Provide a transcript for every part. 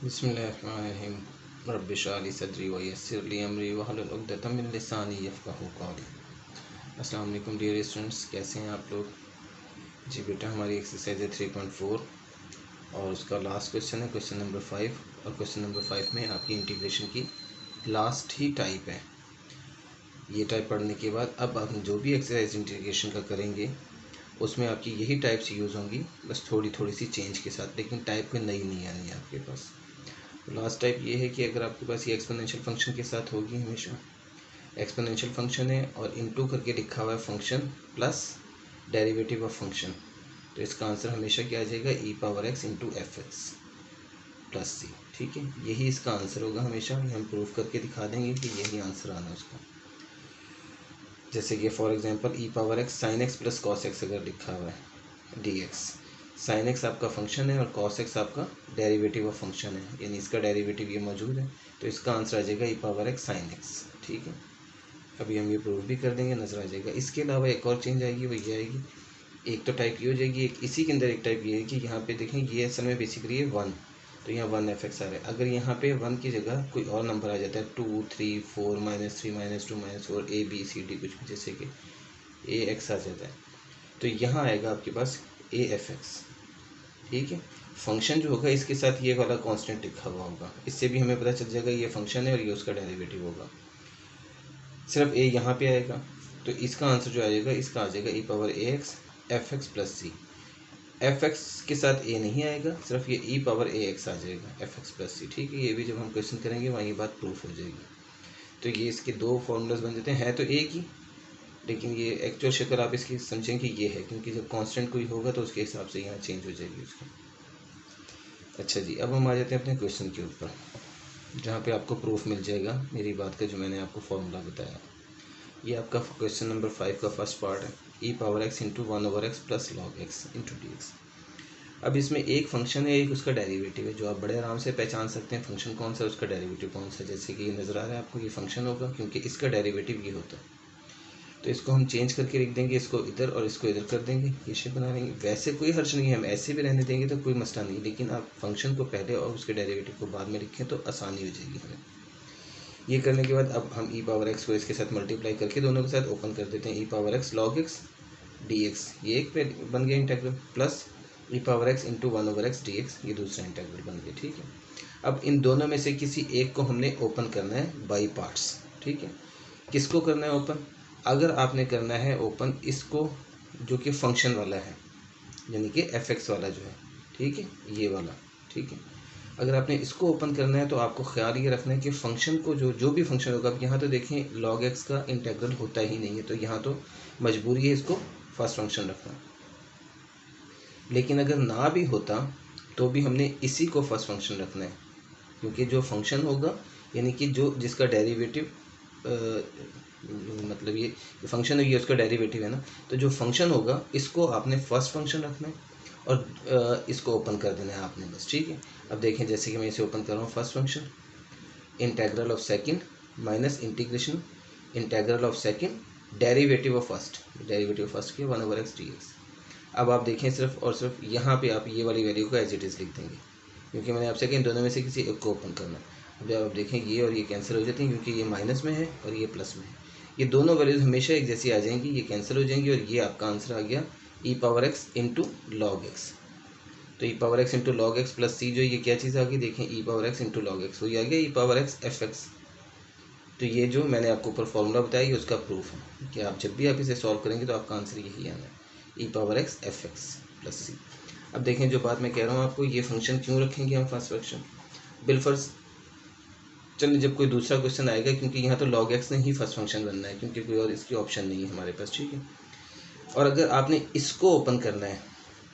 बिस्मिल्लाहिर्रहमानिर्रहीम रब्बि इश्रह ली सदरी व यस्सिर ली अमरी वहलुल उक़दतम मिन लिसानी यफ़क़हू क़ौली। अस्सलाम वालेकुम डियर स्टूडेंट्स, कैसे हैं आप लोग? जी बेटा, हमारी एक्सरसाइज है 3.4 और उसका लास्ट क्वेश्चन है क्वेश्चन नंबर 5। और क्वेश्चन नंबर 5 में आपकी इंटीग्रेशन की लास्ट ही टाइप है। ये टाइप पढ़ने के बाद अब हम जो भी एक्सरसाइज इंटीग्रेशन का करेंगे उसमें आपकी यही टाइप्स यूज़ होंगी, बस थोड़ी थोड़ी सी चेंज के साथ, लेकिन टाइप कोई नई नहीं आनी है आपके पास। लास्ट टाइप ये है कि अगर आपके पास ये एक्सपोनेंशियल फंक्शन के साथ होगी, हमेशा एक्सपोनेंशियल फंक्शन है और इनटू करके लिखा हुआ है function plus derivative of function, तो इसका आंसर हमेशा क्या आ जाएगा, e power x into f x plus c. ठीक है, यही इसका आंसर होगा हमेशा। हम प्रूफ करके दिखा देंगे कि यही आंसर आना है उसका। जैसे कि for example E power x sine x plus cos x अगर लिखा हुआ है डी एक्स, साइन एक्स आपका फंक्शन है और कॉस एक्स आपका डेरिवेटिव ऑफ फंक्शन है, यानी इसका डेरिवेटिव ये मौजूद है, तो इसका आंसर आ जाएगा e power x sine x. ठीक है, अभी हम ये प्रूफ भी कर देंगे, नजर आ जाएगा। इसके अलावा एक और चेंज आएगी, वो ये आएगी, एक तो टाइप ये हो जाएगी, एक इसी के अंदर एक टाइप ये है कि यहाँ पे देखें ये असल में बेसिकली है 1, तो यहाँ 1 एफ एक्स आ रहा है। अगर यहाँ पे 1 की जगह कोई और नंबर आ जाता है 2 3 4 -3 -2 -4 ए बी सी डी कुछ भी, जैसे कि ए एक्स आ जाता है, तो यहाँ आएगा आपके पास ए एफ एक्स। ठीक है, फंक्शन जो होगा इसके साथ ये वाला कांस्टेंट लिखा हुआ होगा, इससे भी हमें पता चल जाएगा ये फंक्शन है और ये उसका डेरिवेटिव होगा। सिर्फ ए यहाँ पे आएगा, तो इसका आंसर जो आएगा इसका आ जाएगा e power a x f x plus C. F x के साथ ए नहीं आएगा, सिर्फ ये ई पावर ए एक्स आ जाएगा एफ एक्स प्लस सी। ठीक है, ये भी जब हम क्वेश्चन करेंगे वहाँ ये बात प्रूफ हो जाएगी। तो ये इसके दो फॉर्मूलाज बन जाते हैं, है तो एक ही, लेकिन ये एक्चुअल शक्ल आप इसकी समझेंगे ये है, क्योंकि जब कांस्टेंट कोई होगा तो उसके हिसाब से यहाँ चेंज हो जाएगी उसकी। अच्छा जी, अब हम आ जाते हैं अपने क्वेश्चन के ऊपर, जहाँ पे आपको प्रूफ मिल जाएगा मेरी बात का, जो मैंने आपको फॉर्मूला बताया। ये आपका क्वेश्चन नंबर 5 का फर्स्ट पार्ट है, e power x into 1/x plus log x into d x. अब इसमें एक फंक्शन है, एक उसका डेरिवेटिव है, जो आप बड़े आराम से पहचान सकते हैं फंक्शन कौन सा है, उसका डेरिवेटिव कौन सा है। जैसे कि ये नज़र आ रहा है आपको, ये फंक्शन होगा क्योंकि इसका डेरिवेटिव ये होता है, तो इसको हम चेंज करके लिख देंगे, इसको इधर और इसको इधर कर देंगे, ये शेप बना लेंगे। वैसे कोई हर्ज नहीं है, हम ऐसे भी रहने देंगे तो कोई मसला नहीं, लेकिन आप फंक्शन को पहले और उसके डेरिवेटिव को बाद में लिखें तो आसानी हो जाएगी हमें। ये करने के बाद अब हम ई पावर एक्स को इसके साथ मल्टीप्लाई करके दोनों के साथ ओपन कर देते हैं, e power x log x d x, ये एक पे बन गया integral, plus e power x into 1/x d x, ये दूसरा इंटेग्रल बन गया। ठीक है, अब इन दोनों में से किसी एक को हमने ओपन करना है बाई पार्ट्स। ठीक है, किसको करना है ओपन? अगर आपने करना है ओपन इसको जो कि फंक्शन वाला है, यानी कि एफ एक्स वाला जो है, ठीक है, ये वाला। ठीक है, अगर आपने इसको ओपन करना है तो आपको ख्याल ये रखना है कि फंक्शन को जो भी फंक्शन होगा, अब यहाँ तो देखें लॉग एक्स का इंटेग्रल होता ही नहीं है, तो यहाँ तो मजबूरी है इसको फर्स्ट फंक्शन रखना। लेकिन अगर ना भी होता तो भी हमने इसी को फर्स्ट फंक्शन रखना है, क्योंकि जो फंक्शन होगा यानी कि जो जिसका डेरिवेटिव मतलब ये फंक्शन है, ये उसका डेरिवेटिव है ना, तो जो फंक्शन होगा इसको आपने फर्स्ट फंक्शन रखना है और इसको ओपन कर देना है आपने, बस। ठीक है, अब देखें जैसे कि मैं इसे ओपन कर रहा हूँ, first function integral of second minus integral of second derivative of first, derivative of first की 1/x dx। अब आप देखें सिर्फ और सिर्फ यहाँ पे आप ये वाली वैल्यू को एज इट इज़ लिख देंगे, क्योंकि मैंने आपसे कहा इन दोनों में से किसी एक को ओपन करना है। अब आप देखें ये और ये कैंसिल हो जाती हैं, क्योंकि ये माइनस में है और ये प्लस में है, ये दोनों वैल्यूज़ हमेशा एक जैसी आ जाएंगी, ये कैंसिल हो जाएंगी और ये आपका आंसर आ गया e power x into log x. तो e power x into log x plus c, जो ये क्या चीज़ आ गई, देखें e power x into log x, वही आ गया e power x f x. तो ये जो मैंने आपको ऊपर फॉर्मूला बताया ये उसका प्रूफ है कि आप जब भी आप इसे सॉल्व करेंगे तो आपका आंसर यही आना है, e power x f x plus c. अब देखें जो बात मैं कह रहा हूँ आपको, ये फंक्शन क्यों रखेंगे हम फर्स्ट फंक्शन, बिलफर्ज चलिए जब कोई दूसरा क्वेश्चन आएगा, क्योंकि यहाँ तो लॉग एक्स ने ही फर्स्ट फंक्शन बनना है, क्योंकि कोई और इसकी ऑप्शन नहीं है हमारे पास। ठीक है, और अगर आपने इसको ओपन करना है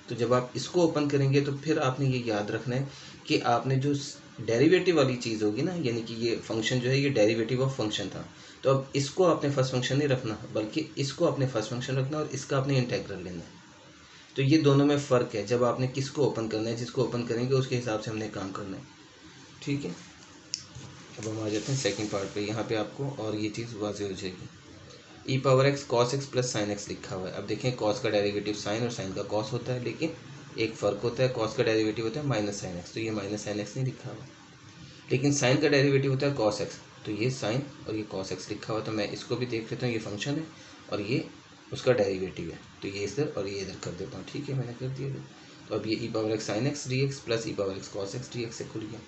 तो जब आप इसको ओपन करेंगे तो फिर आपने ये याद रखना है कि आपने जो डेरिवेटिव वाली चीज़ होगी ना, यानी कि ये फंक्शन जो है ये डेरिवेटिव ऑफ फंक्शन था, तो अब इसको आपने फर्स्ट फंक्शन नहीं रखना, बल्कि इसको आपने फर्स्ट फंक्शन रखना और इसका आपने इंटेग्रल लेना है। तो ये दोनों में फ़र्क है, जब आपने किसको ओपन करना है, जिसको ओपन करेंगे उसके हिसाब से हमने काम करना है। ठीक है, अब हम आ जाते हैं सेकंड पार्ट पे, यहाँ पे आपको और ये चीज़ वाज़ेह हो जाएगी। E power x cos x plus sine x लिखा हुआ है। अब देखें कॉस का डेरिवेटिव साइन और साइन का कॉस होता है, लेकिन एक फ़र्क होता है, कॉस का डेरिवेटिव होता है माइनस साइन एक्स, तो ये माइनस साइन एक्स नहीं लिखा हुआ। लेकिन साइन का डेरिवेटिव होता है कॉस एक्स, तो ये साइन और ये कॉस एक्स लिखा हुआ। तो मैं इसको भी देख लेता हूँ, ये फंक्शन है और ये उसका डेरिवेटिव है, तो ये इधर और ये इधर कर देता हूँ। ठीक है, मैंने कर दिया। तो अब ये e power x sine x d x plus e power x cos x d x से खुल गया।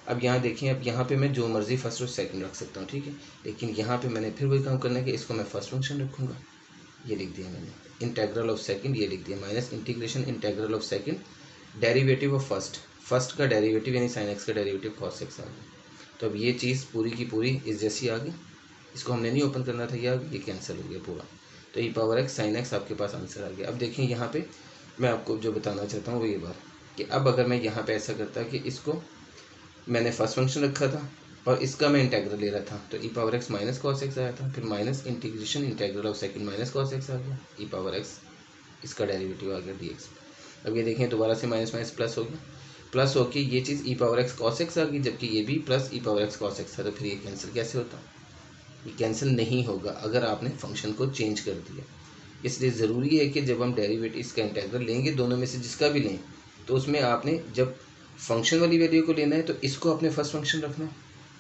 अब यहाँ देखें, अब यहाँ पे मैं जो मर्जी फर्स्ट और सेकंड रख सकता हूँ, ठीक है। लेकिन यहाँ पे मैंने फिर वही काम करना है कि इसको मैं फर्स्ट फंक्शन रखूँगा, ये लिख दिया मैंने, इंटेग्रल ऑफ सेकंड ये लिख दिया, minus integration integral of second derivative of first का डेरिवेटिव यानी साइन एक्स का डेरिवेटिव कॉस एक्स आ गया। तो अब ये चीज़ पूरी की पूरी इस जैसी आ गई, इसको हमने नहीं ओपन करना था, ये कैंसिल हो गया पूरा। तो e power x sine x आपके पास आंसर आ गया। अब देखिए यहाँ पे मैं आपको जो बताना चाहता हूँ वो ये बात कि अब अगर मैं यहाँ पे ऐसा करता कि इसको मैंने फर्स्ट फंक्शन रखा था और इसका मैं इंटेग्रल ले रहा था, तो e power x minus cos x आया था, फिर minus integration integral of second minus cos x आ गया, ई पावर एक्स इसका डेरिवेटिव आ गया डी एक्स। अब ये देखें दोबारा से माइनस माइनस प्लस हो गया, प्लस होके ये चीज़ ई पावर एक्स कॉस एक्स आ गई, जबकि ये भी plus e power x cos x था। तो फिर ये कैंसिल कैसे होता? ये कैंसिल नहीं होगा अगर आपने फंक्शन को चेंज कर दिया। इसलिए ज़रूरी है कि जब हम डेरिवेटिव इसका इंटेग्रल लेंगे, दोनों में से जिसका भी लें, तो उसमें आपने जब फंक्शन वाली वैल्यू को लेना है तो इसको आपने फर्स्ट फंक्शन रखना है,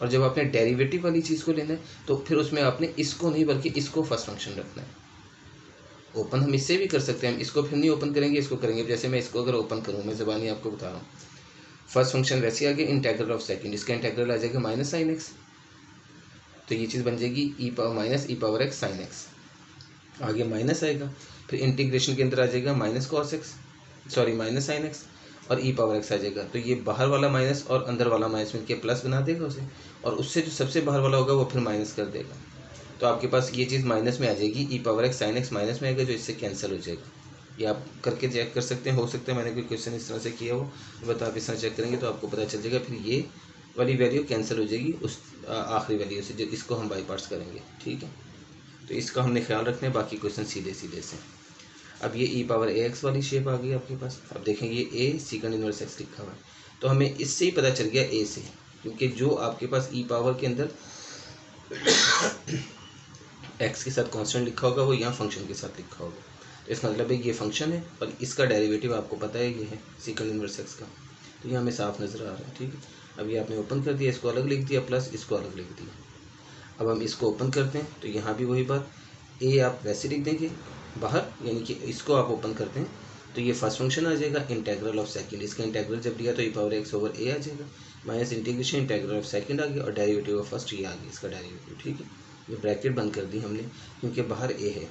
और जब आपने डेरिवेटिव वाली चीज़ को लेना है तो फिर उसमें आपने इसको नहीं बल्कि इसको फर्स्ट फंक्शन रखना है। ओपन हम इससे भी कर सकते हैं, हम इसको फिर नहीं ओपन करेंगे, इसको करेंगे। जैसे मैं इसको अगर ओपन करूँ, मैं ज़बानी आपको बता रहा हूँ, फर्स्ट फंक्शन वैसे आ गया इंटेग्रल ऑफ सेकंड, इसका इंटेग्रल आ जाएगा माइनस साइन एक्स, तो ये चीज़ बन जाएगी e power minus e power x sine x, आगे माइनस आएगा, फिर इंटीग्रेशन के अंदर आ जाएगा minus cos x, sorry minus sine x और ई पावर एक्स आ जाएगा। तो ये बाहर वाला माइनस और अंदर वाला माइनस मिलके प्लस बना देगा उसे, और उससे जो सबसे बाहर वाला होगा वो फिर माइनस कर देगा। तो आपके पास ये चीज़ माइनस में आ जाएगी, e power x sine x minus में आएगा, जो इससे कैंसिल हो जाएगा। ये आप करके चेक कर सकते हैं, हो सकता है मैंने कोई क्वेश्चन इस तरह से किया हो, बट आप इस तरह चेक करेंगे तो आपको पता चल जाएगा। फिर ये वाली वैल्यू कैंसिल हो जाएगी उस आखिरी वैल्यू से, जो इसको हम बाई पार्ट्स करेंगे, ठीक है। तो इसका हमने ख्याल रखना है, बाकी क्वेश्चन सीधे सीधे से। अब ये ई पावर ए एक्स वाली शेप आ गई आपके पास। अब देखें ये ए सीकंड इनवर्स एक्स लिखा हुआ है, तो हमें इससे ही पता चल गया ए से, क्योंकि जो आपके पास ई पावर के अंदर एक्स के साथ कांस्टेंट लिखा होगा वो यहाँ फंक्शन के साथ लिखा होगा। तो इसका मतलब है ये फंक्शन है और इसका डेरिवेटिव आपको पता है ये है सीकंड इनवर्स एक्स का, तो ये हमें साफ नज़र आ रहा है, ठीक है। अब ये आपने ओपन कर दिया, इसको अलग लिख दिया, प्लस इसको अलग लिख दिया। अब हम इसको ओपन करते हैं तो यहाँ भी वही बात, ए आप वैसे लिख देंगे बाहर, यानी कि इसको आप ओपन करते हैं तो ये फर्स्ट फंक्शन आ जाएगा इंटेग्रल ऑफ सेकंड, इसका इंटेग्रल जब लिया तो e power x over a आ जाएगा, minus integration integral of second आ गया और डेरिवेटिव ऑफ फर्स्ट ये आ गया इसका डेरिवेटिव, ठीक है। ये ब्रैकेट बंद कर दी हमने क्योंकि बाहर ए है,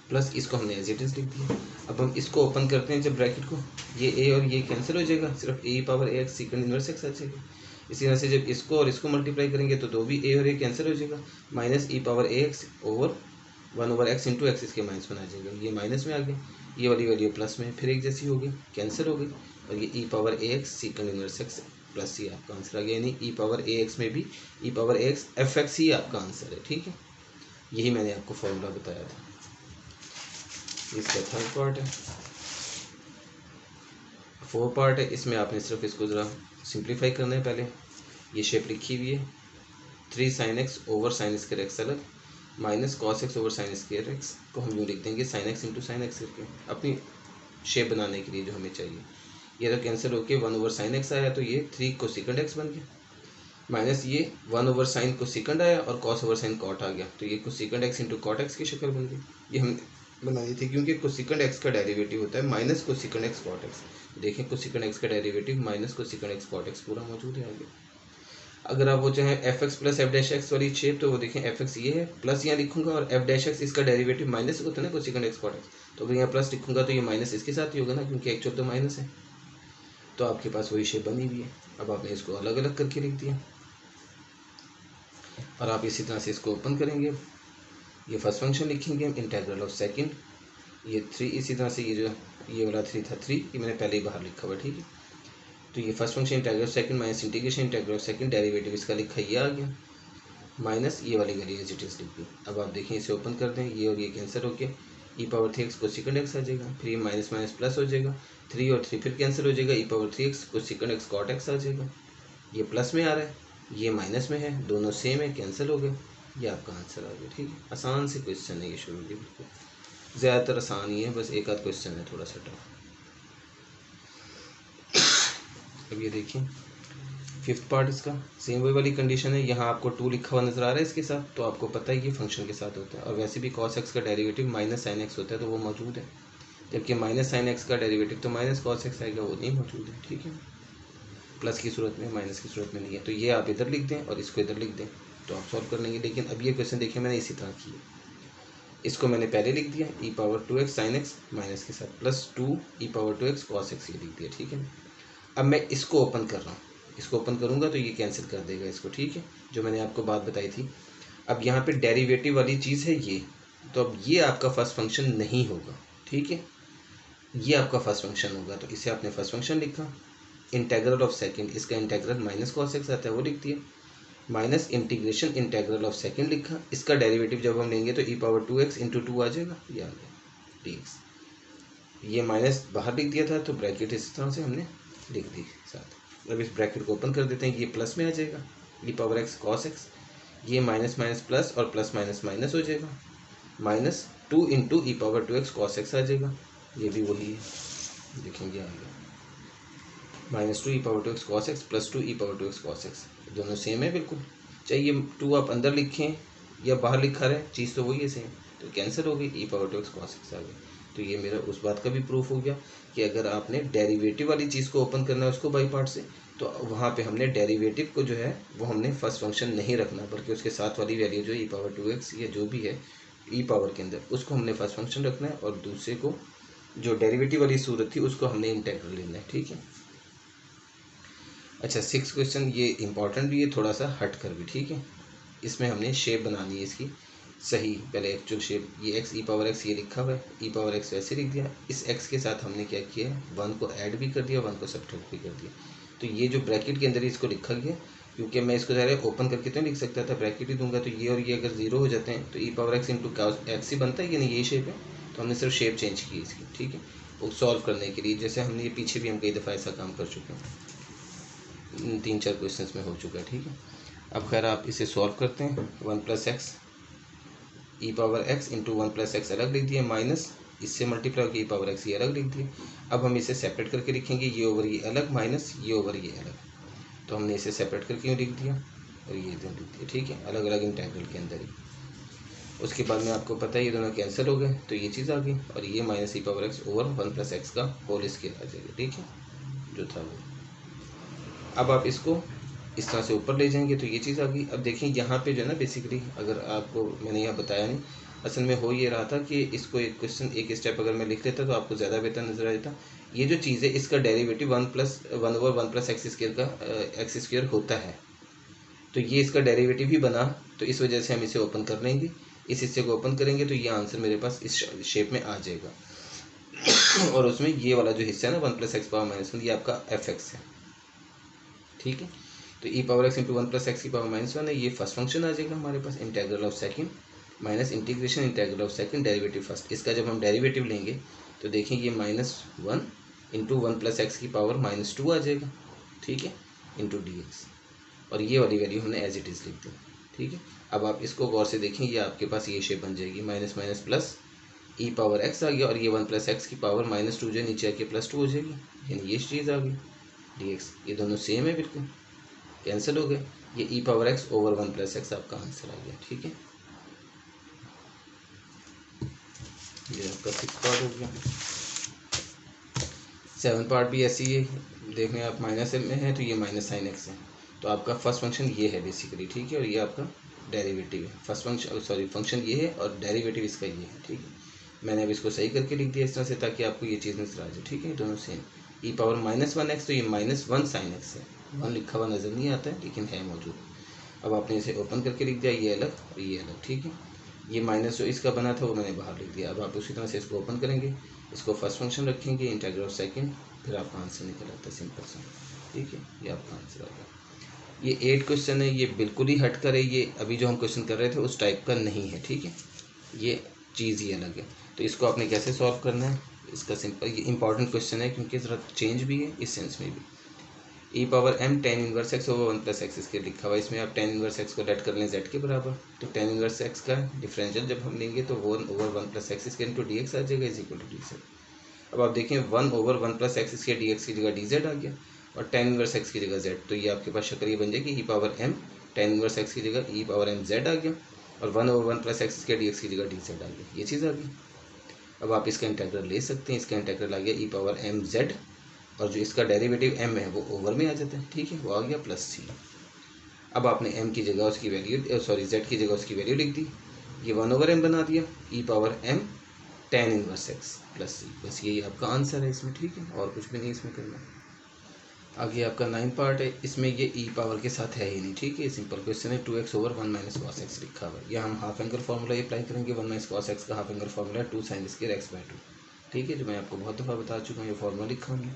प्लस इसको हमने एज इट इज़ लिख दिया। अब हम इसको ओपन करते हैं जब ब्रैकेट को, ये ए और ये कैंसिल हो जाएगा, सिर्फ ए power a x second inverse x आ जाएगा। इसी तरह से जब इसको और इसको मल्टीप्लाई करेंगे तो दो भी ए और ए कैंसिल हो जाएगा, minus e power a x over 1 over x into x, इसके माइनस में आ जाएगा, ये माइनस में आ गया, ये वाली वैल्यू प्लस में फिर एक जैसी हो गई, कैंसिल हो गई, और ये e power a x second inverse x plus ये आपका आंसर आ गया। यानी ई पावर ए एक्स में भी e power a x f x ही आपका आंसर है, ठीक है। यही मैंने आपको फॉर्मूला बताया था। इसका थर्ड पार्ट है, 4 पार्ट है, इसमें आपने सिर्फ इसको ज़रा सिंप्लीफाई करना है। पहले ये शेप लिखी हुई है 3 sine x over sine square x अलग, minus cos x over sine square x को हम यूँ लिख देंगे sine x into sine x करके, अपनी शेप बनाने के लिए जो हमें चाहिए। ये तो कैंसिल होके 1 ओवर साइन एक्स आया, तो ये 3 कोसेकंड एक्स बन गया, माइनस ये 1 ओवर साइन कोसेकंड आया और कॉस ओवर साइन कॉट आ गया, तो ये cosecant x into cot x की शक्ल बन गई। ये हमने बनाई थी क्योंकि कोसेकंड एक्स का डेरिवेटिव होता है minus cosec x cot x. देखें कोसेकंड एक्स का derivative minus cosec x cot x पूरा मौजूद है आगे। अगर आप वो चाहें f x plus f dash x वाली शेप, तो वो देखें एफ एक्स ये है, प्लस यहाँ लिखूंगा और एफ डैश एक्स इसका डेरिवेटिव माइनस होता है ना कोसेकंड एक्स कॉट एक्स, तो अगर यहाँ प्लस लिखूंगा तो ये माइनस इसके साथ ही होगा ना, क्योंकि एक्चुअल तो माइनस है। तो आपके पास वही शेप बनी हुई है। अब आपने इसको अलग अलग करके लिख दिया और आप इसी तरह से इसको ओपन करेंगे, ये फर्स्ट फंक्शन लिखेंगे हम इंटेग्रल ऑफ सेकंड, ये 3 इसी तरह से, ये जो ये वाला 3 था 3 ये मैंने पहले ही बाहर लिखा हुआ, ठीक है। तो ये first function integral of second minus integration integral of second derivative इसका लिखा ये आ गया, माइनस ये वाली वैल्यू एज इट इज़ लिख दी। अब आप देखें इसे ओपन कर दें, ये और ये कैंसिल होके ई पावर 3 एक्स कोसेकंड एक्स आ जाएगा, फिर ये माइनस माइनस प्लस हो जाएगा, 3 और 3 फिर कैंसिल हो जाएगा, e power 3 x cosec x cot x आ जाएगा, ये प्लस में आ रहा है, ये माइनस में है, दोनों सेम है, कैंसिल हो गए, ये आपका आंसर आ गया, ठीक है। आसान से क्वेश्चन है ये, शुरू के बिल्कुल ज़्यादातर आसान ही है, बस एक आध क्वेश्चन है थोड़ा सा टफ। अब ये देखिए फिफ्थ पार्ट इसका सेम वही वाली कंडीशन है, यहाँ आपको 2 लिखा हुआ नजर आ रहा है इसके साथ, तो आपको पता है ये फंक्शन के साथ होता है। और वैसे भी cos x का डेरिवेटिव माइनस साइन एक्स होता है, तो वो मौजूद है, जबकि माइनस साइन एक्स का डेरिवेटिव तो माइनस cos x आएगा, वो नहीं मौजूद है। ठीक है, प्लस की सूरत में, माइनस की सूरत में नहीं है। तो ये आप इधर लिख दें और इसको इधर लिख दें, तो आप सॉल्व कर लेंगे। लेकिन अब ये क्वेश्चन देखिए मैंने इसी तरह किया, इसको मैंने पहले लिख दिया e power 2x sign x minus के साथ plus 2 e power 2x cos x ये लिख दिया। ठीक है, अब मैं इसको ओपन कर रहा हूँ, इसको ओपन करूँगा तो ये कैंसिल कर देगा इसको। ठीक है, जो मैंने आपको बात बताई थी। अब यहाँ पे डेरिवेटिव वाली चीज़ है ये, तो अब ये आपका फर्स्ट फंक्शन नहीं होगा। ठीक है, ये आपका फर्स्ट फंक्शन होगा, तो इसे आपने फर्स्ट फंक्शन लिखा। इंटेग्रल ऑफ सेकंड, इसका इंटेग्रल माइनस cos x आता है, वो लिख दिया। Minus integration integral of second लिखा, इसका डेरिवेटिव जब हम लेंगे तो e पावर 2x इंटू 2 आ जाएगा, ये आ गया dx। ये माइनस बाहर लिख दिया था, तो ब्रैकेट इस तरह से हमने लिख दी साथ। अब इस ब्रैकेट को ओपन कर देते हैं, ये प्लस में आ जाएगा e power x cos x, ये माइनस माइनस प्लस और प्लस माइनस माइनस हो जाएगा, minus 2 into e power 2x cos x आ जाएगा, ये भी वही है, देखेंगे आ गया minus 2 e power 2x cos x plus 2 e power 2x cos x, दोनों सेम है बिल्कुल। चाहे ये 2 आप अंदर लिखें या बाहर लिखा रहे, चीज़ तो वही है सेम, तो कैंसिल हो गई, ई पावर 2x cos x आ गई। तो ये मेरा उस बात का भी प्रूफ हो गया कि अगर आपने डेरिवेटिव वाली चीज़ को ओपन करना है उसको बाई पार्ट से, तो वहाँ पे हमने डेरिवेटिव को जो है वो हमने फर्स्ट फंक्शन नहीं रखना, बल्कि उसके साथ वाली वैल्यू जो ई पावर 2x या जो भी है ई पावर के अंदर, उसको हमने फर्स्ट फंक्शन रखना है, और दूसरे को जो डेरिवेटिव वाली सूरत थी उसको हमने इंटेग्रल लेना है। ठीक है, अच्छा 6 क्वेश्चन, ये इंपॉर्टेंट भी है थोड़ा सा हट कर भी। ठीक है, इसमें हमने शेप बनानी है इसकी सही, पहले एक्चुअल शेप, ये x ई पावर x ये लिखा हुआ है, ई पावर x वैसे लिख दिया, इस x के साथ हमने क्या किया है 1 को ऐड भी कर दिया, 1 को सब्ट्रैक्ट भी कर दिया। तो ये जो ब्रैकेट के अंदर ही इसको लिखा गया, क्योंकि मैं इसको ज़रा ओपन करके तो नहीं लिख सकता था, ब्रैकेट ही दूंगा, तो ये और ये अगर 0 हो जाते हैं तो e power x into x ही बनता है, ये नहीं ये शेप है, तो हमने सिर्फ शेप चेंज की इसकी। ठीक है, वो सॉल्व करने के लिए, जैसे हमने ये पीछे भी हम कई दफ़ा ऐसा काम कर चुके हैं, 3-4 क्वेश्चन में हो चुका है। ठीक है, अब खैर आप इसे सॉल्व करते हैं, 1 plus x e power x into 1 plus x अलग लिख दिए, माइनस इससे मल्टीप्लाई होकर ई पावर x ये अलग लिख दिए। अब हम इसे सेपरेट करके लिखेंगे, ये ओवर ये अलग, माइनस ये ओवर ये अलग, तो हमने इसे सेपरेट करके लिख दिया और ये इधर लिख दिया। ठीक है, अलग अलग इंटेग्रल के अंदर ही। उसके बाद में आपको पता है ये दोनों कैंसिल हो गए, तो ये चीज़ आ गई, और ये minus e power x over 1 plus x का होल स्केयर आ जाएगा। ठीक है, जो था वो। अब आप इसको इस तरह से ऊपर ले जाएंगे तो ये चीज़ आ गई। अब देखिए यहाँ पे जो है ना, बेसिकली अगर आपको मैंने यहाँ बताया नहीं, असल में हो ये रहा था कि इसको एक क्वेश्चन एक स्टेप अगर मैं लिख लेता तो आपको ज़्यादा बेहतर नजर आ जाता। ये जो चीज़ है इसका derivative 1 over 1 plus x square का एक्स स्क्वायर होता है, तो ये इसका डेरिवेटिव ही बना, तो इस वजह से हम इसे ओपन कर लेंगे। इस हिस्से को ओपन करेंगे तो ये आंसर मेरे पास इस शेप में आ जाएगा, और उसमें ये वाला जो हिस्सा है ना 1 प्लस एक्स पावर माइनस 1, ये आपका एफ एक्स है। ठीक है, तो e power x into 1 plus x की पावर माइनस 1 है, ये फर्स्ट फंक्शन आ जाएगा हमारे पास, integral of second minus integration integral of second derivative first. इसका जब हम डेरिवेटिव लेंगे तो देखें ये -1 इंटू 1 प्लस एक्स की पावर -2 आ जाएगा। ठीक है, इंटू डी एक्स, और ये वाली वैल्यू हमने एज इट इज़ लिख दी। ठीक है, अब आप इसको गौर से देखें, ये आपके पास ये शेप बन जाएगी, minus minus plus e power x आ गया, और ये 1 प्लस एक्स की पावर -2 जो नीचे आके +2 हो जाएगी, यानी ये चीज़ आ गई डी एक्स। ये दोनों सेम है, बिल्कुल कैंसिल हो गए, ये e power x over 1 plus x आपका आंसर आ गया। ठीक है, ये आपका 6 पार्ट हो गया। 7 पार्ट भी ऐसी है, देखने आप माइनस में है तो ये माइनस साइन एक्स है, तो आपका फर्स्ट फंक्शन ये है बेसिकली। ठीक है, और ये आपका डेरिवेटिव है, फर्स्ट फंक्शन सॉरी फंक्शन ये है और डेरिवेटिव इसका ये है। ठीक है, मैंने अब इसको सही करके लिख दिया इस तरह से, ताकि आपको ये चीज़ नजर आ जाए। ठीक है, दोनों सेम, ई पावर -1 एक्स, तो ये -1 साइन एक्स है, 1 लिखा हुआ नज़र नहीं आता है लेकिन है मौजूद। अब आपने इसे ओपन करके लिख दिया, ये अलग और ये अलग। ठीक है, ये माइनस जो इसका बना था वो मैंने बाहर लिख दिया। अब आप उसी तरह से इसको ओपन करेंगे, इसको फर्स्ट फंक्शन रखेंगे, इंटीग्रल ऑफ सेकंड, फिर आपका आंसर निकल आता है सिंपल सा। ठीक है, ये आपका आंसर आ गया। ये 8 क्वेश्चन है, ये बिल्कुल ही हट कर है, ये अभी जो हम क्वेश्चन कर रहे थे उस टाइप का नहीं है। ठीक है, ये चीज़ ही अलग है। तो इसको आपने कैसे सॉल्व करना है, इसका सिंपल, ये इंपॉर्टेंट क्वेश्चन है क्योंकि ज़रा चेंज भी है इस सेंस में भी। E power m tan inverse x over 1 plus x इसके लिखा हुआ है, इसमें आप tan इनवर्स x को लेट कर लें z के बराबर, तो tan इनवर्स x का डिफरेंशियल जब हम लेंगे तो 1 ओवर 1 प्लस एक्स इसके इंटू डी एक्स आ जाएगा, is equal to d z. अब आप देखें 1 ओवर 1 प्लस एक्स इसके डी एक्स की जगह डी जेड आ गया। और tan इनवर्स x की जगह z, तो ये आपके पास शक्ल ये बन जाएगी e power m tan inverse x की जगह e पावर m z आ गया, और 1/1 प्लस एक्स के dx की जगह dz आ गया, ये चीज़ आ गई। अब आप इसका इंटीग्रल ले सकते हैं, इसका इंटीग्रल आ गया e पावर m z, और जो इसका डेरिवेटिव m है वो ओवर में आ जाता है, ठीक है, वो आ गया प्लस c। अब आपने m की जगह उसकी वैल्यू z की जगह उसकी वैल्यू लिख दी, ये 1/m बना दिया, e power m tan inverse x plus c, बस यही आपका आंसर है इसमें, ठीक है, और कुछ भी नहीं इसमें करना। आगे आपका 9 पार्ट है, इसमें ये e पावर के साथ है ही नहीं, ठीक है, सिंपल क्वेश्चन है। 2x over 1 minus cos x लिखा हुआ है, यह हम हाफ एंगल फार्मूला अप्लाई करेंगे। 1 माइनस कॉस एक्स का हाफ एंगल फार्मूला है 2 साइन स्क्वायर x/2, ठीक है, जो मैं आपको बहुत दफ़ा बता चुका हूँ, ये फार्मूला लिखा हमने।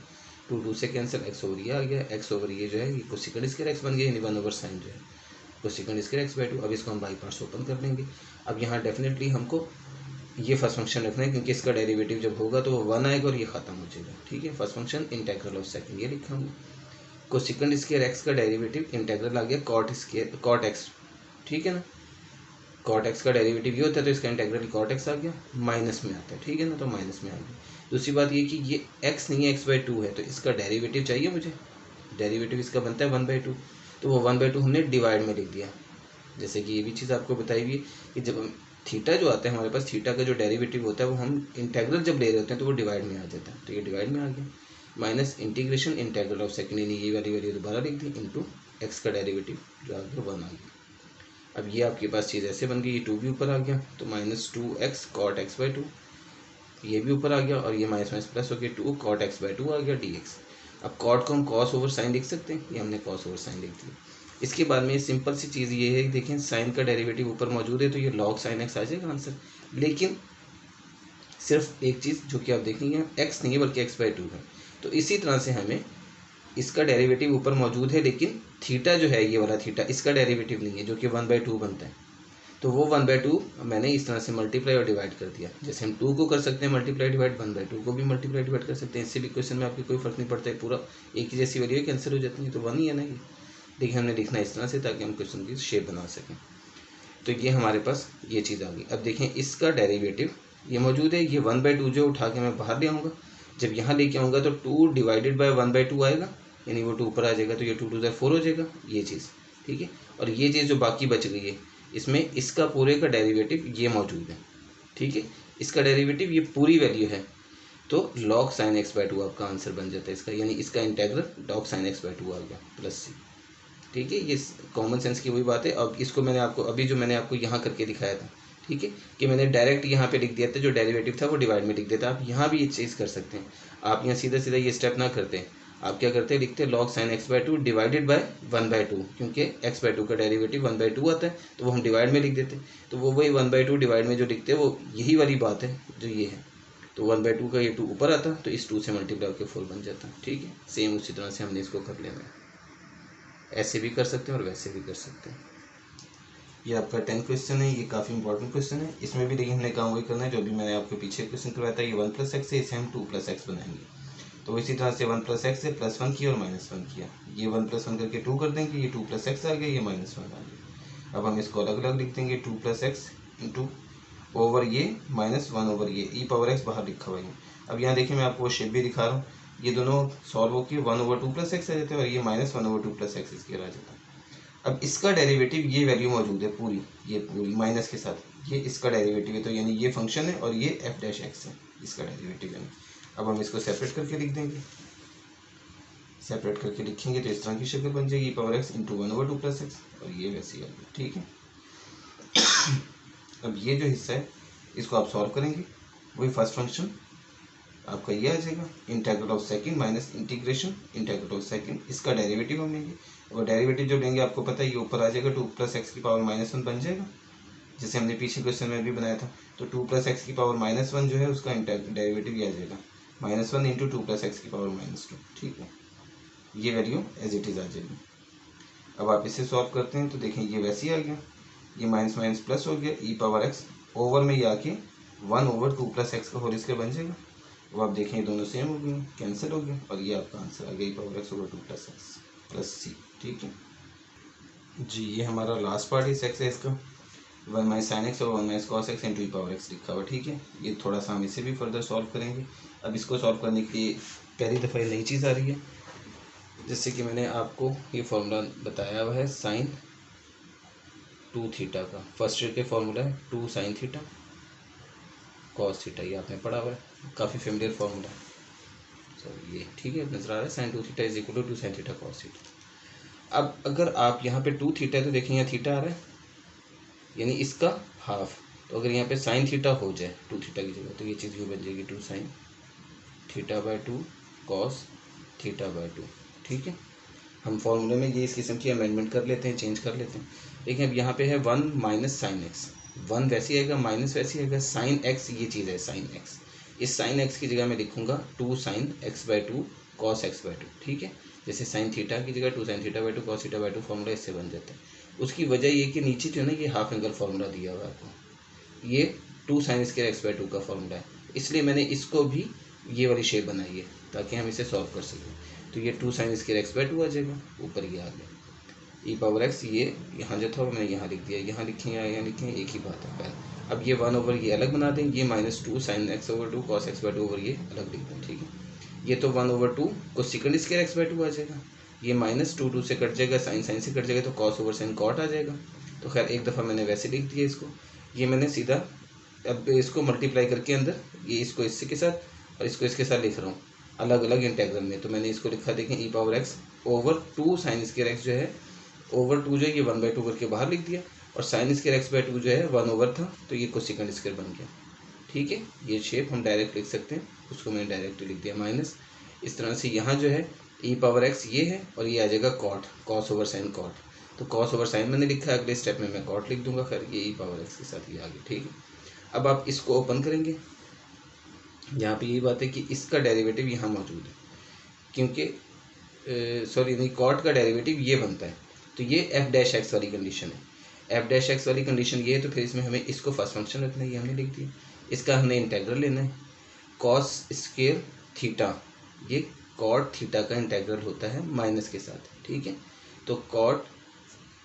2 से कैंसिल, x ओवर ये आ गया, x ओवर ये जो है ये कोसेकेंड स्क्वायर x बन गया, यानी 1 ओवर साइन जो है कोसेकेंड स्क्वायर x/2। अब इसको हम बाई पार्ट्स ओपन कर लेंगे। अब यहाँ डेफिनेटली हमको ये फर्स्ट फंक्शन रखना है, क्योंकि इसका डेरिवेटिव जब होगा तो वो 1 आएगा और ये खत्म हो जाएगा, ठीक है। First function integral of second, ये लिखा हमने। कोसेकेंड स्क्वायर एक्स का डेरिवेटिव इंटीग्रल आ गया कॉट एक्स, ठीक है ना। कॉट एक्स का डेरिवेटिव ये होता है, तो इसका इंटीग्रल कॉट एक्स आ गया, माइनस में आता है, ठीक है ना, तो माइनस में आ गया। दूसरी बात ये कि ये x नहीं है, x/2 है, तो इसका डेरिवेटिव चाहिए मुझे, डेरिवेटिव इसका बनता है 1/2, तो वो 1/2 हमने डिवाइड में लिख दिया। जैसे कि ये भी चीज़ आपको बताई हुई है कि जब हम थीटा जो आता है हमारे पास, थीटा का जो डेरिवेटिव होता है वो हम इंटीग्रल जब ले रहे होते हैं तो वो डिवाइड में आ जाता है, तो ये डिवाइड में आ गया। Minus integration integral of second, यानी ये वाली वैल्यू दोबारा लिख दी, इंटू एक्स का डेरिवेटिव जो आ गया 1 आ गया। अब ये आपके पास चीज़ ऐसे बन गई, ये 2 भी ऊपर आ गया, तो -2x cot x/2, ये भी ऊपर आ गया, और ये माइनस माइनस प्लस हो गया, 2 cot x/2 आ गया dx। अब कॉट को हम कॉस ओवर साइन लिख सकते हैं, ये हमने कॉस ओवर साइन लिख दिया। इसके बाद में सिंपल सी चीज़ ये है, देखें साइन का डेरिवेटिव ऊपर मौजूद है, तो ये लॉग साइन एक्स आ जाएगा आंसर। लेकिन सिर्फ एक चीज़ जो कि आप देखेंगे, एक्स नहीं है बल्कि x/2 है, तो इसी तरह से हमें इसका डेरिवेटिव ऊपर मौजूद है, लेकिन थीटा जो है ये वाला थीटा, इसका डेरिवेटिव नहीं है, जो कि 1/2 बनता है, तो वो 1/2 मैंने इस तरह से मल्टीप्लाई और डिवाइड कर दिया। जैसे हम 2 को कर सकते हैं मल्टीप्लाई डिवाइड, 1/2 को भी मल्टीप्लाई डिवाइड कर सकते हैं। इससे भी क्वेश्चन में आपके कोई फर्क नहीं पड़ता है, पूरा एक ही जैसी वैल्यू कैंसिल हो जाती है, तो 1 ही है ना ये। देखिए हमने लिखना है इस तरह से, ताकि हम क्वेश्चन की शेप बना सकें। तो ये हमारे पास ये चीज़ आ गई। अब देखें इसका डेरिवेटिव ये मौजूद है, ये 1/2 जो उठा के मैं बाहर ले आऊँगा, जब यहाँ लेके आऊँगा तो 2 डिवाइडेड बाय 1/2 आएगा, यानी वो 2 ऊपर आ जाएगा, तो ये 2 2 ज़ा 4 हो जाएगा, ये चीज़, ठीक है। और ये चीज़ जो बाकी बच गई है, इसमें इसका पूरे का डेरिवेटिव ये मौजूद है, ठीक है, इसका डेरिवेटिव ये पूरी वैल्यू है, तो log sin x/2 आपका आंसर बन जाता है इसका, यानी इसका इंटीग्रल log sin x/2 आ गया प्लस सी, ठीक है। ये कॉमन सेंस की वही बात है। अब इसको मैंने आपको अभी जो मैंने आपको यहाँ करके दिखाया था, ठीक है, कि मैंने डायरेक्ट यहाँ पे लिख दिया था, जो डेरिवेटिव था वो डिवाइड में लिख देता। आप यहाँ भी ये चीज़ कर सकते हैं, आप यहाँ सीधा सीधा ये स्टेप ना करते हैं, आप क्या करते हैं, लिखते हैं log sin x/2 divided by 1/2, क्योंकि x/2 का डेरिवेटिव 1/2 आता है, तो वो हम डिवाइड में लिख देते हैं, तो वो वही 1/2 डिवाइड में जो लिखते हैं वो यही वाली बात है जो ये है। तो 1/2 का ये 2 ऊपर आता, तो इस 2 से मल्टीप्लाई होकर 4 बन जाता, ठीक है। सेम उसी तरह से हमने इसको कर लेना है, ऐसे भी कर सकते हैं और वैसे भी कर सकते हैं। ये आपका 10 क्वेश्चन है, ये काफ़ी इंपॉर्टेंट क्वेश्चन है। इसमें भी देखिए हमने काम वही करना है जो भी मैंने आपको पीछे क्वेश्चन करवाया था। ये 1 + x है, इसे हम 2 + x बनाएंगे, तो इसी तरह से 1 + x से +1 किया और -1 किया, ये 1 + 1 करके 2 कर देंगे, ये 2 + x आ गया, ये -1 आ गया। अब हम इसको अलग अलग लिख देंगे, 2 + x इंटू ओवर ये -1 ओवर ये e पावर x बाहर लिखा हुआ है। अब यहाँ देखिए मैं आपको शेप भी दिखा रहा हूँ, ये दोनों सॉल्व होकर 1/2 + x आ जाता है, और ये -1/2 + x इसके आ जाता है। अब इसका डेरिवेटिव ये वैल्यू मौजूद है पूरी, ये पूरी माइनस के साथ, ये इसका डेरिवेटिव है, तो यानी ये फंक्शन है और ये f' है इसका डेरिवेटिव है। अब हम इसको सेपरेट करके लिख देंगे, सेपरेट करके लिखेंगे तो इस तरह की शक्ल बन जाएगी, e power x into 1/2 + x, और ये वैसे ही आ गया, ठीक है। अब ये जो हिस्सा है इसको आप सॉल्व करेंगे, वही फर्स्ट फंक्शन आपका ये आ जाएगा, integral of second minus integration integral of second, इसका डेरिवेटिव हम लेंगे, और डेरिवेटिव जो लेंगे आपको पता है ये ऊपर आ जाएगा, 2 + x की पावर -1 बन जाएगा, जैसे हमने पीछे क्वेश्चन में भी बनाया था। तो 2 + x की पावर -1 जो है उसका डेरिवेटिव ये आ जाएगा, -1 इंटू 2 + x की पावर -2, ठीक है, ये वैल्यू एज इट इज़ आ जाएगी। अब आप इसे सॉल्व करते हैं तो देखें ये वैसे ही आ गया, ये माइनस माइनस प्लस हो गया, e पावर x ओवर में ये आके 1/2 + x का होल स्क्वायर बन जाएगा। अब आप देखें ये दोनों सेम हो गए, कैंसिल हो गए, और ये आपका आंसर आ गया, e power x over 2 + x plus c, ठीक है जी। ये हमारा लास्ट पार्ट इस एक्सरसाइज का, 1 - sin x और 1 - cos x into e power x लिखा हुआ, ठीक है। ये थोड़ा सा हम इसे भी फर्दर सॉल्व करेंगे। अब इसको सॉल्व करने के लिए पहली दफ़ा ये नई चीज़ आ रही है, जैसे कि मैंने आपको ये फॉर्मूला बताया हुआ है साइन 2 थीटा का। फर्स्ट ईयर के फॉर्मूला है 2 साइन थीटा कॉस थीटा, ये आपने पढ़ा हुआ है, काफ़ी फेमिलियर फॉर्मूला है। तो ये ठीक है, नजर आ रहा है sine 2 theta is equal to 2 sine theta cos theta. अब अगर आप यहाँ पे 2 थीटा है तो देखिए यहाँ थीटा आ रहा है, यानी इसका हाफ। तो अगर यहाँ पे साइन थीटा हो जाए 2 थीटा की जगह, तो ये चीज़ यूँ बन जाएगी 2 sine theta by 2 cos theta by 2। ठीक है, हम फॉर्मूले में ये इस किस्म की अमेंडमेंट कर लेते हैं, चेंज कर लेते हैं। देखिए अब यहाँ पे है 1 माइनस साइन एक्स, 1 वैसे आएगा माइनस वैसे आएगा, साइन एक्स ये चीज़ है साइन एक्स, इस साइन एक्स की जगह मैं लिखूंगा 2 sine x by 2 cos x by 2। ठीक है, जैसे साइन थीटा की जगह 2 sine theta by 2 cos theta by 2 formula इससे बन जाता है। उसकी वजह ये कि नीचे जो है ना ये हाफ एंगल फॉर्मूला दिया हुआ है आपको, ये 2 साइन स्क्वायर एक्स बाय 2 का फॉर्मूला है, इसलिए मैंने इसको भी ये वाली शेप बनाई है ताकि हम इसे सॉल्व कर सकें। तो ये 2 साइन स्क्वायर एक्स बाय 2 आ जाएगा, ऊपर ये आ गया ई पावर एक्स, ये यहाँ जो था मैंने यहाँ लिख दिया, यहाँ लिखें या यहाँ लिखें एक ही बात है पहले। अब ये 1 ओवर ये अलग बना दें, ये minus 2 sine x over 2 cos x by 2 over ये अलग लिख दें। ठीक है, ये तो 1 ओवर 2 को सेकंड स्क्वायर एक्स बाय 2 आ जाएगा, ये माइनस 2 2 से कट जाएगा, साइन साइन से कट जाएगा तो कॉस ओवर साइन कॉट आ जाएगा। तो खैर एक दफ़ा मैंने वैसे लिख दिया इसको, ये मैंने सीधा अब इसको मल्टीप्लाई करके अंदर ये इसको इससे के साथ और इसको इसके साथ लिख रहा हूँ अलग अलग इंटेग्रल में। तो मैंने इसको लिखा देखें e power x over 2 sine square x जो है ओवर 2 जो है ये 1/2 करके बाहर लिख दिया, और साइन स्क्वायर एक्स बाय 2 जो है 1 ओवर था तो ये कोसेकेंड स्क्वायर बन गया। ठीक है, ये शेप हम डायरेक्ट लिख सकते हैं, उसको मैंने डायरेक्ट लिख दिया माइनस। इस तरह से यहाँ जो है ई पावर एक्स ये है और ये आ जाएगा cot, cos over sine cot. तो कॉस ओवर साइन मैंने लिखा है, अगले स्टेप में मैं कॉट लिख दूंगा, खैर ये ई पावर एक्स के साथ ये आ गया। ठीक है, अब आप इसको ओपन करेंगे, यहाँ पे यही बात है कि इसका डेरिवेटिव यहाँ मौजूद है, क्योंकि सॉरी नहीं, कॉट का डेरिवेटिव ये बनता है, तो ये एफ डैश एक्स वाली कंडीशन है। एफ डैश एक्स वाली कंडीशन ये है, तो फिर इसमें हमें इसको फर्स्ट फंक्शन रखना है, ये हमने लिख दिया। इसका हमने इंटेग्रल लेना है, कॉस स्क्वायर थीटा, ये कॉट थीटा का इंटेग्रल होता है माइनस के साथ। ठीक है, तो कॉट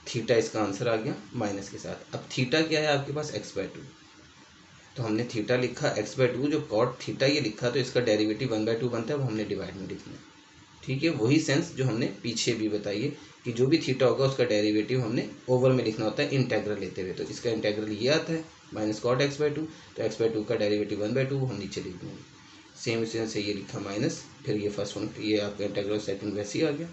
थीटा इसका आंसर आ गया माइनस के साथ। अब थीटा क्या है आपके पास एक्स बाय 2, तो हमने थीटा लिखा एक्स बाय 2, जो कॉट थीटा ये लिखा तो इसका डेरिवेटिव 1/2 बनता है, वो हमने डिवाइड में लिखना है। ठीक है, वही सेंस जो हमने पीछे भी बताई है कि जो भी थीटा होगा उसका डेरिवेटिव हमने ओवर में लिखना होता है इंटेग्रल लेते हुए। तो इसका इंटेग्रल ये आता है माइनस कॉट एक्स बाय 2, तो एक्स बाय 2 का डेरिवेटिव 1/2 हम नीचे लिख देंगे। सेम इसी से ये लिखा माइनस, फिर ये फर्स्ट वन, ये आपका इंटेग्रल सेकंड वैसे ही आ गया,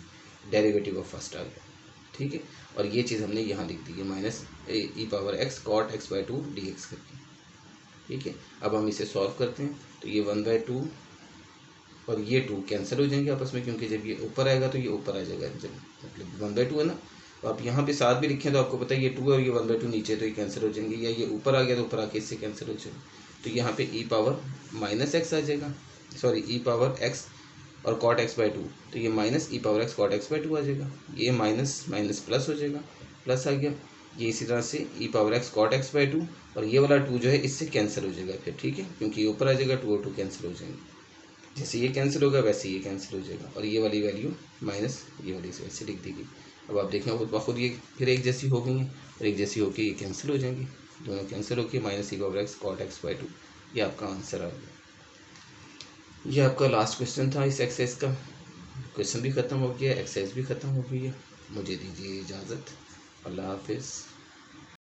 डेरिवेटिव ऑफ फर्स्ट आ गया। ठीक है, और ये चीज़ हमने यहाँ लिख दी है minus e power x cot x by 2 d x करके। ठीक है, अब हम इसे सॉल्व करते हैं, तो ये 1/2 और ये 2 कैंसिल हो जाएंगे आपस में, क्योंकि जब ये ऊपर आएगा तो ये ऊपर आ जाएगा, जब मतलब 1/2 है ना, तो आप यहाँ पे साथ भी लिखें तो आपको पता है ये 2 है और ये 1/2 नीचे, तो ये कैंसिल हो जाएंगे, या ये ऊपर आ गया तो ऊपर आके इससे कैंसिल हो जाएगा। तो यहाँ पे ई पावर माइनस एक्स आ जाएगा, सॉरी ई पावर एक्स और कॉट एक्स बाय 2, तो ये minus e power x cot x by 2 आ जाएगा, ये माइनस माइनस प्लस हो जाएगा, प्लस आ गया, ये इसी तरह से e power x cot x by 2, और ये वाला 2 जो है इससे कैंसिल हो जाएगा फिर। ठीक है, क्योंकि ये ऊपर आ जाएगा 2 और 2 कैंसिल हो जाएंगे, जैसे ये कैंसिल होगा वैसे ये कैंसिल हो जाएगा, और ये वाली वैल्यू माइनस ये वाली से वैसे लिख देगी। अब आप देखें खुद ब खुद ये फिर एक जैसी हो गई हैं, और एक जैसी होकर ये कैंसिल हो जाएंगी, दोनों कैंसिल होकर minus e power x cot x by 2, ये आपका आंसर आ गया। ये आपका लास्ट क्वेश्चन था इस एक्सरसाइज का, क्वेश्चन भी ख़त्म हो गया, एक्सरसाइज भी ख़त्म हो गई है। मुझे दीजिए इजाज़त, अल्लाह हाफिज़।